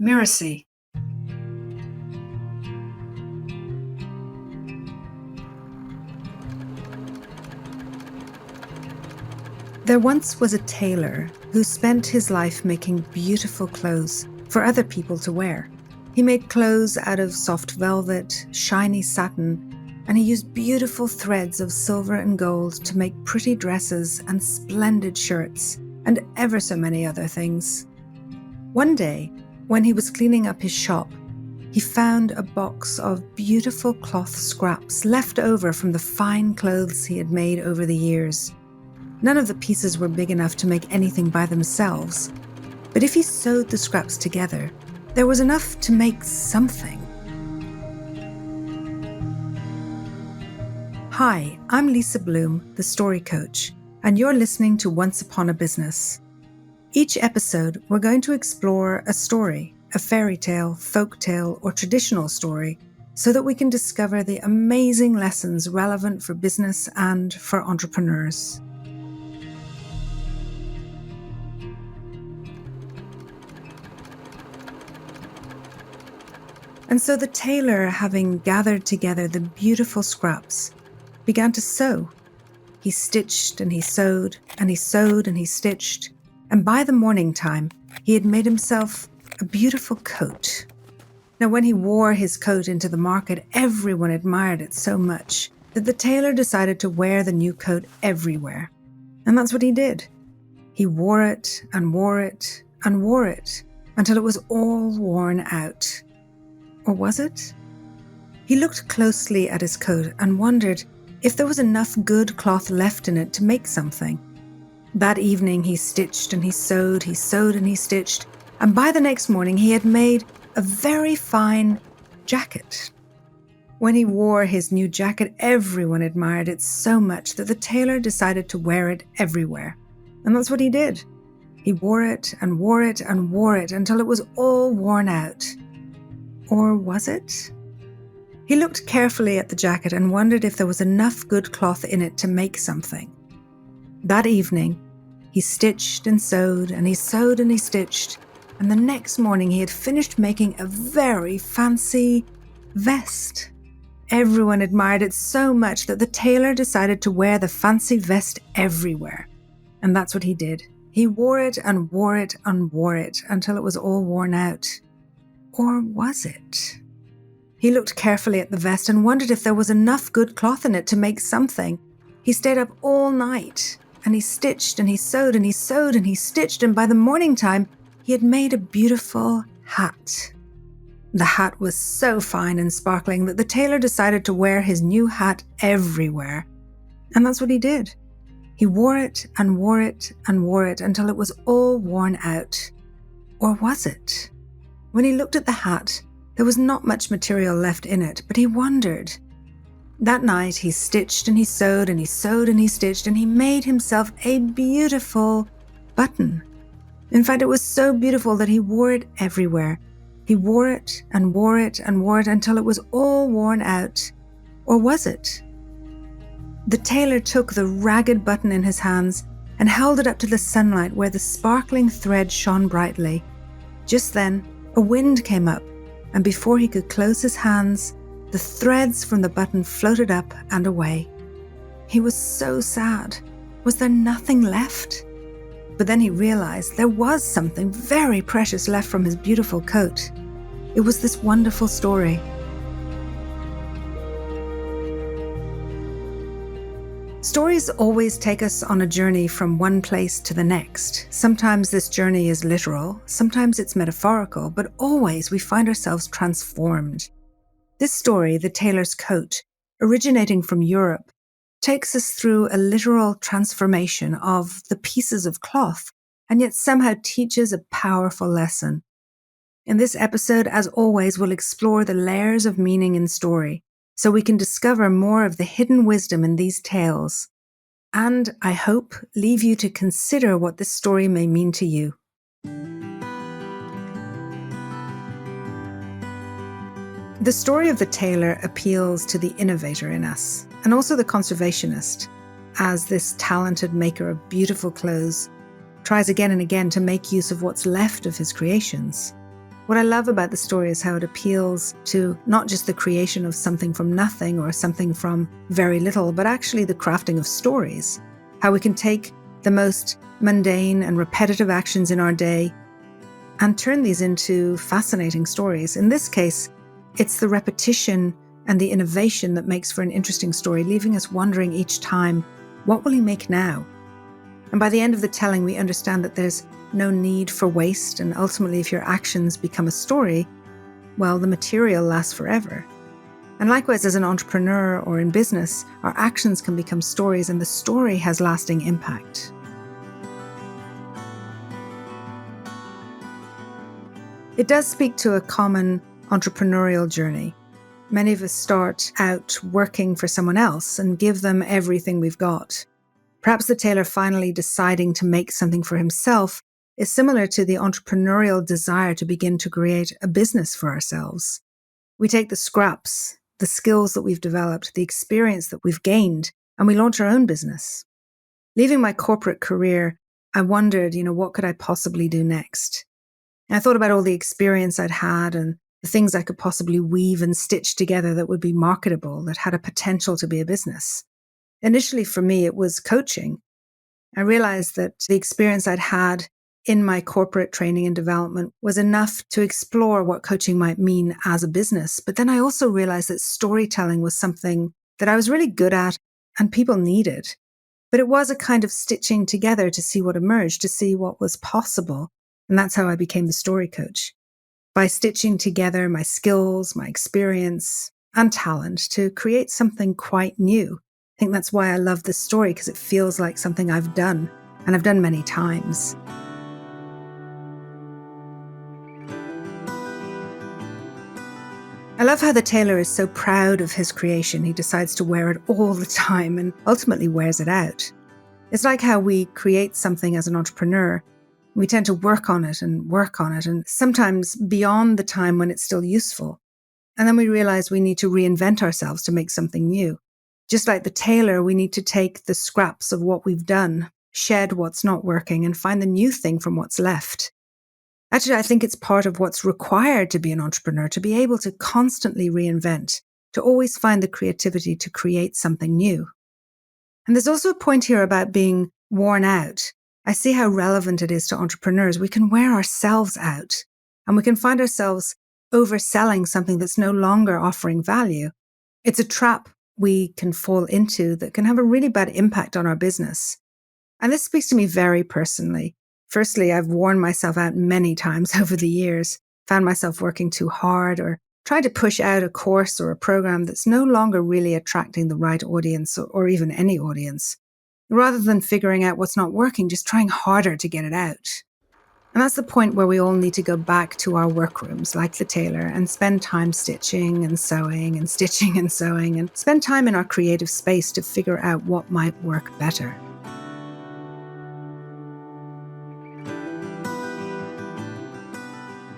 Mirasee. There once was a tailor who spent his life making beautiful clothes for other people to wear. He made clothes out of soft velvet, shiny satin, and he used beautiful threads of silver and gold to make pretty dresses and splendid shirts, and ever so many other things. One day, when he was cleaning up his shop, he found a box of beautiful cloth scraps left over from the fine clothes he had made over the years. None of the pieces were big enough to make anything by themselves, but if he sewed the scraps together, there was enough to make something. Hi, I'm Lisa Bloom, the Story Coach, and you're listening to Once Upon a Business. Each episode, we're going to explore a story, a fairy tale, folk tale, or traditional story, so that we can discover the amazing lessons relevant for business and for entrepreneurs. And so the tailor, having gathered together the beautiful scraps, began to sew. He stitched and he sewed and he sewed and he stitched, and by the morning time, he had made himself a beautiful coat. Now, when he wore his coat into the market, everyone admired it so much that the tailor decided to wear the new coat everywhere. And that's what he did. He wore it and wore it and wore it until it was all worn out. Or was it? He looked closely at his coat and wondered if there was enough good cloth left in it to make something. That evening he stitched and he sewed and he stitched, and by the next morning he had made a very fine jacket. When he wore his new jacket, everyone admired it so much that the tailor decided to wear it everywhere. And that's what he did. He wore it and wore it and wore it until it was all worn out. Or was it? He looked carefully at the jacket and wondered if there was enough good cloth in it to make something. That evening, he stitched and sewed and he sewed and he stitched, and the next morning he had finished making a very fancy vest. Everyone admired it so much that the tailor decided to wear the fancy vest everywhere. And that's what he did. He wore it and wore it and wore it until it was all worn out. Or was it? He looked carefully at the vest and wondered if there was enough good cloth in it to make something. He stayed up all night, and he stitched and he sewed and he sewed and he stitched, and by the morning time, he had made a beautiful hat. The hat was so fine and sparkling that the tailor decided to wear his new hat everywhere. And that's what he did. He wore it and wore it and wore it until it was all worn out. Or was it? When he looked at the hat, there was not much material left in it, but he wondered. That night, he stitched and he sewed and he sewed and he stitched, and he made himself a beautiful button. In fact, it was so beautiful that he wore it everywhere. He wore it and wore it and wore it until it was all worn out. Or was it? The tailor took the ragged button in his hands and held it up to the sunlight where the sparkling thread shone brightly. Just then, a wind came up, and before he could close his hands, the threads from the button floated up and away. He was so sad. Was there nothing left? But then he realized there was something very precious left from his beautiful coat. It was this wonderful story. Stories always take us on a journey from one place to the next. Sometimes this journey is literal, sometimes it's metaphorical, but always we find ourselves transformed. This story, The Tailor's Coat, originating from Europe, takes us through a literal transformation of the pieces of cloth, and yet somehow teaches a powerful lesson. In this episode, as always, we'll explore the layers of meaning in story, so we can discover more of the hidden wisdom in these tales. And, I hope, leave you to consider what this story may mean to you. The story of the tailor appeals to the innovator in us, and also the conservationist, as this talented maker of beautiful clothes tries again and again to make use of what's left of his creations. What I love about the story is how it appeals to not just the creation of something from nothing or something from very little, but actually the crafting of stories. How we can take the most mundane and repetitive actions in our day and turn these into fascinating stories. In this case, it's the repetition and the innovation that makes for an interesting story, leaving us wondering each time, what will he make now? And by the end of the telling, we understand that there's no need for waste, and ultimately, if your actions become a story, well, the material lasts forever. And likewise, as an entrepreneur or in business, our actions can become stories, and the story has lasting impact. It does speak to a common entrepreneurial journey. Many of us start out working for someone else and give them everything we've got. Perhaps the tailor finally deciding to make something for himself is similar to the entrepreneurial desire to begin to create a business for ourselves. We take the scraps, the skills that we've developed, the experience that we've gained, and we launch our own business. Leaving my corporate career, I wondered, what could I possibly do next? And I thought about all the experience I'd had and the things I could possibly weave and stitch together that would be marketable, that had a potential to be a business. Initially, for me, it was coaching. I realized that the experience I'd had in my corporate training and development was enough to explore what coaching might mean as a business. But then I also realized that storytelling was something that I was really good at and people needed. But it was a kind of stitching together to see what emerged, to see what was possible. And that's how I became the story coach. By stitching together my skills, my experience, and talent to create something quite new. I think that's why I love this story, because it feels like something I've done, and I've done many times. I love how the tailor is so proud of his creation. He decides to wear it all the time and ultimately wears it out. It's like how we create something as an entrepreneur. We tend to work on it, and sometimes beyond the time when it's still useful. And then we realize we need to reinvent ourselves to make something new. Just like the tailor, we need to take the scraps of what we've done, shed what's not working, and find the new thing from what's left. Actually, I think it's part of what's required to be an entrepreneur, to be able to constantly reinvent, to always find the creativity to create something new. And there's also a point here about being worn out. I see how relevant it is to entrepreneurs. We can wear ourselves out, and we can find ourselves overselling something that's no longer offering value. It's a trap we can fall into that can have a really bad impact on our business. And this speaks to me very personally. Firstly, I've worn myself out many times over the years, found myself working too hard or trying to push out a course or a program that's no longer really attracting the right audience or even any audience. Rather than figuring out what's not working, just trying harder to get it out. And that's the point where we all need to go back to our workrooms, like the tailor, and spend time stitching and sewing and stitching and sewing, and spend time in our creative space to figure out what might work better.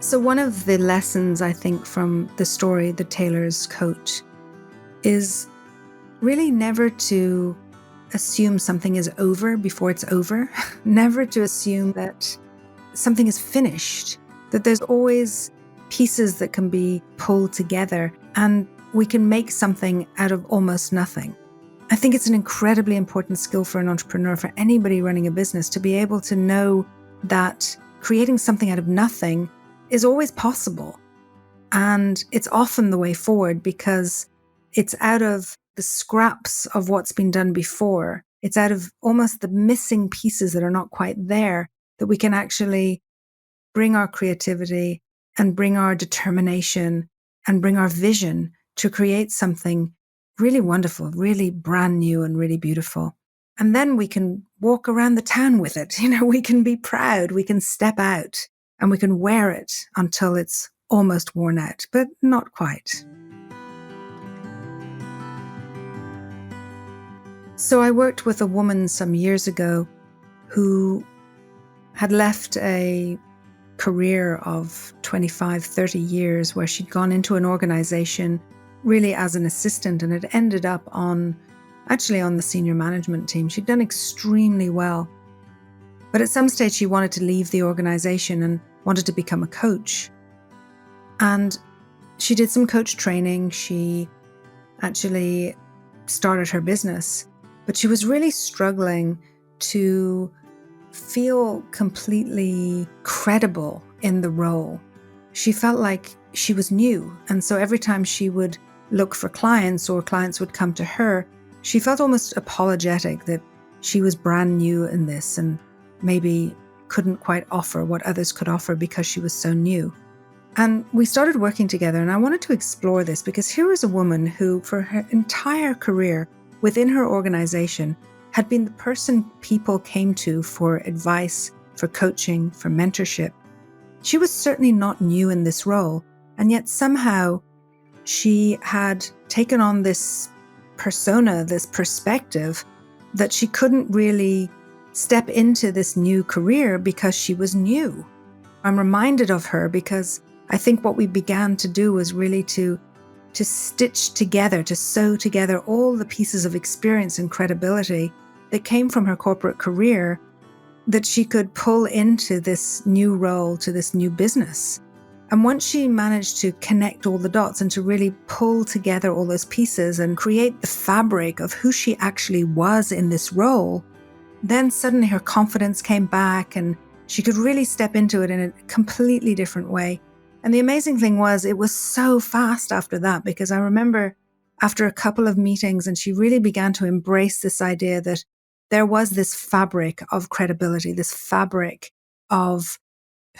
So one of the lessons, I think, from the story, The Tailor's Coat, is really never to assume something is over before it's over. Never to assume that something is finished, that there's always pieces that can be pulled together and we can make something out of almost nothing. I think it's an incredibly important skill for an entrepreneur, for anybody running a business, to be able to know that creating something out of nothing is always possible. And it's often the way forward because it's out of the scraps of what's been done before. It's out of almost the missing pieces that are not quite there that we can actually bring our creativity and bring our determination and bring our vision to create something really wonderful, really brand new and really beautiful. And then we can walk around the town with it. We can be proud, we can step out and we can wear it until it's almost worn out, but not quite. So I worked with a woman some years ago who had left a career of 25, 30 years where she'd gone into an organization really as an assistant and had ended up on the senior management team. She'd done extremely well. But at some stage she wanted to leave the organization and wanted to become a coach. And she did some coach training. She actually started her business, but she was really struggling to feel completely credible in the role. She felt like she was new. And so every time she would look for clients or clients would come to her, she felt almost apologetic that she was brand new in this and maybe couldn't quite offer what others could offer because she was so new. And we started working together, and I wanted to explore this because here was a woman who, for her entire career within her organization, had been the person people came to for advice, for coaching, for mentorship. She was certainly not new in this role, and yet somehow she had taken on this persona, this perspective, that she couldn't really step into this new career because she was new. I'm reminded of her because I think what we began to do was really to stitch together, to sew together all the pieces of experience and credibility that came from her corporate career that she could pull into this new role, to this new business. And once she managed to connect all the dots and to really pull together all those pieces and create the fabric of who she actually was in this role, then suddenly her confidence came back and she could really step into it in a completely different way. And the amazing thing was, it was so fast after that, because I remember after a couple of meetings and she really began to embrace this idea that there was this fabric of credibility, this fabric of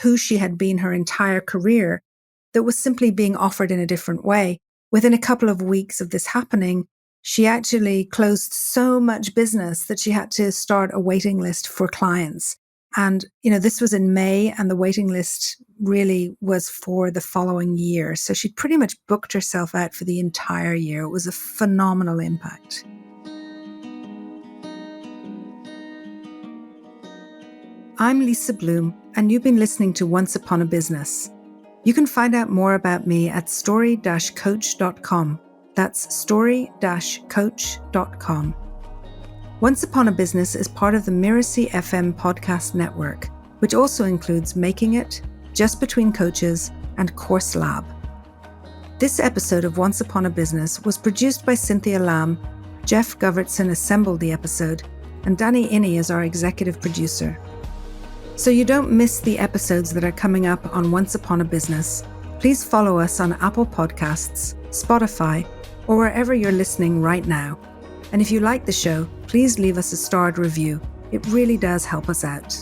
who she had been her entire career that was simply being offered in a different way. Within a couple of weeks of this happening, she actually closed so much business that she had to start a waiting list for clients. And, this was in May, and the waiting list really was for the following year. So she pretty much booked herself out for the entire year. It was a phenomenal impact. I'm Lisa Bloom, and you've been listening to Once Upon a Business. You can find out more about me at story-coach.com. That's story-coach.com. Once Upon a Business is part of the Mirasee FM podcast network, which also includes Making It, Just Between Coaches, and Course Lab. This episode of Once Upon a Business was produced by Cynthia Lamb. Jeff Govertson assembled the episode, and Danny Inney is our executive producer. So you don't miss the episodes that are coming up on Once Upon a Business, please follow us on Apple Podcasts, Spotify, or wherever you're listening right now. And if you like the show, please leave us a starred review. It really does help us out.